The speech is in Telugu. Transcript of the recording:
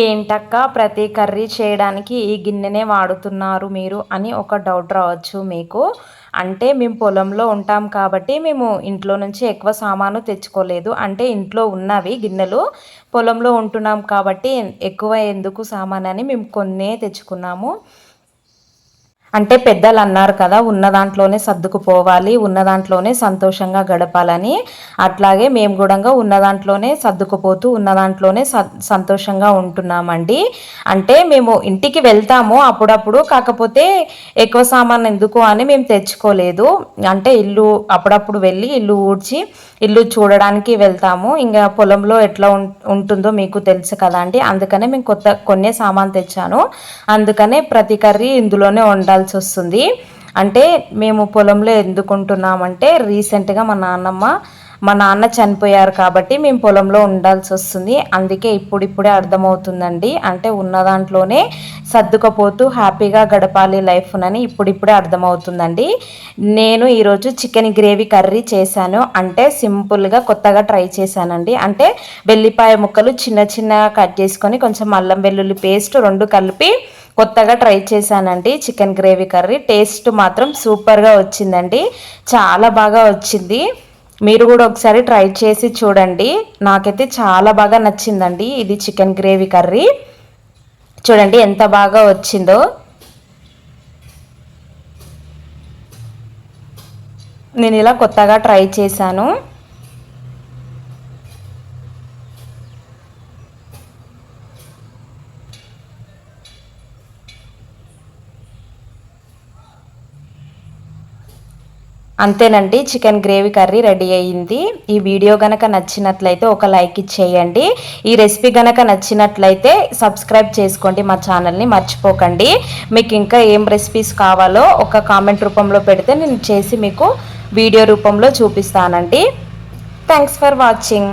ఏంటక్క ప్రతి కర్రీ చేయడానికి ఈ గిన్నెనే వాడుతున్నారు మీరు అని ఒక డౌట్ రావచ్చు మీకు. అంటే మేము పొలంలో ఉంటాం కాబట్టి మేము ఇంట్లో నుంచి ఎక్కువ సామాను తెచ్చుకోలేదు. అంటే ఇంట్లో ఉన్నవి గిన్నెలు, పొలంలో ఉంటున్నాం కాబట్టి ఎక్కువ ఎందుకు సామాను అని మేము కొన్నే తెచ్చుకున్నాము. అంటే పెద్దలు అన్నారు కదా, ఉన్న దాంట్లోనే సర్దుకుపోవాలి, ఉన్న దాంట్లోనే సంతోషంగా గడపాలని. అట్లాగే మేము కూడా ఉన్న దాంట్లోనే సర్దుకుపోతూ ఉన్న దాంట్లోనే సంతోషంగా ఉంటున్నామండి. అంటే మేము ఇంటికి వెళ్తాము అప్పుడప్పుడు, కాకపోతే ఎక్కువ సామాన్ ఎందుకు అని మేము తెచ్చుకోలేదు. అంటే ఇల్లు అప్పుడప్పుడు వెళ్ళి ఇల్లు ఊడ్చి ఇల్లు చూడడానికి వెళ్తాము. ఇంకా పొలంలో ఎట్లా ఉంటుందో మీకు తెలుసు కదా అండి, అందుకనే మేము కొన్నే సామాన్ తెచ్చాను. అందుకనే ప్రతి కర్రీ ఇందులోనే వండాల్సి వస్తుంది. అంటే మేము పొలంలో ఎందుకుంటున్నామంటే రీసెంట్గా మా నాన్న చనిపోయారు కాబట్టి మేము పొలంలో ఉండాల్సి వస్తుంది. అందుకే ఇప్పుడిప్పుడే అర్థమవుతుందండి. అంటే ఉన్న దాంట్లోనే సర్దుకపోతూ హ్యాపీగా గడపాలి లైఫ్నని ఇప్పుడిప్పుడే అర్థమవుతుందండి. నేను ఈరోజు చికెన్ గ్రేవీ కర్రీ చేశాను. అంటే సింపుల్గా కొత్తగా ట్రై చేశానండి. అంటే వెల్లిపాయ ముక్కలు చిన్న చిన్నగా కట్ చేసుకొని కొంచెం అల్లం వెల్లుల్లి పేస్ట్ రెండు కలిపి కొత్తగా ట్రై చేశానండి చికెన్ గ్రేవీ కర్రీ. టేస్ట్ మాత్రం సూపర్గా వచ్చిందండి, చాలా బాగా వచ్చింది. మీరు కూడా ఒకసారి ట్రై చేసి చూడండి. నాకైతే చాలా బాగా నచ్చిందండి ఇది చికెన్ గ్రేవీ కర్రీ. చూడండి ఎంత బాగా వచ్చిందో. నేను ఇలా కొత్తగా ట్రై చేశాను. అంతేనండి, చికెన్ గ్రేవీ కర్రీ రెడీ అయ్యింది. ఈ వీడియో గనక నచ్చినట్లయితే ఒక లైక్ ఇచ్చేయండి. ఈ రెసిపీ గనక నచ్చినట్లయితే సబ్స్క్రైబ్ చేసుకోండి మా ఛానల్ని, మర్చిపోకండి. మీకు ఇంకా ఏం రెసిపీస్ కావాలో ఒక కామెంట్ రూపంలో పెడితే నేను చేసి మీకు వీడియో రూపంలో చూపిస్తానండి. Thanks for watching.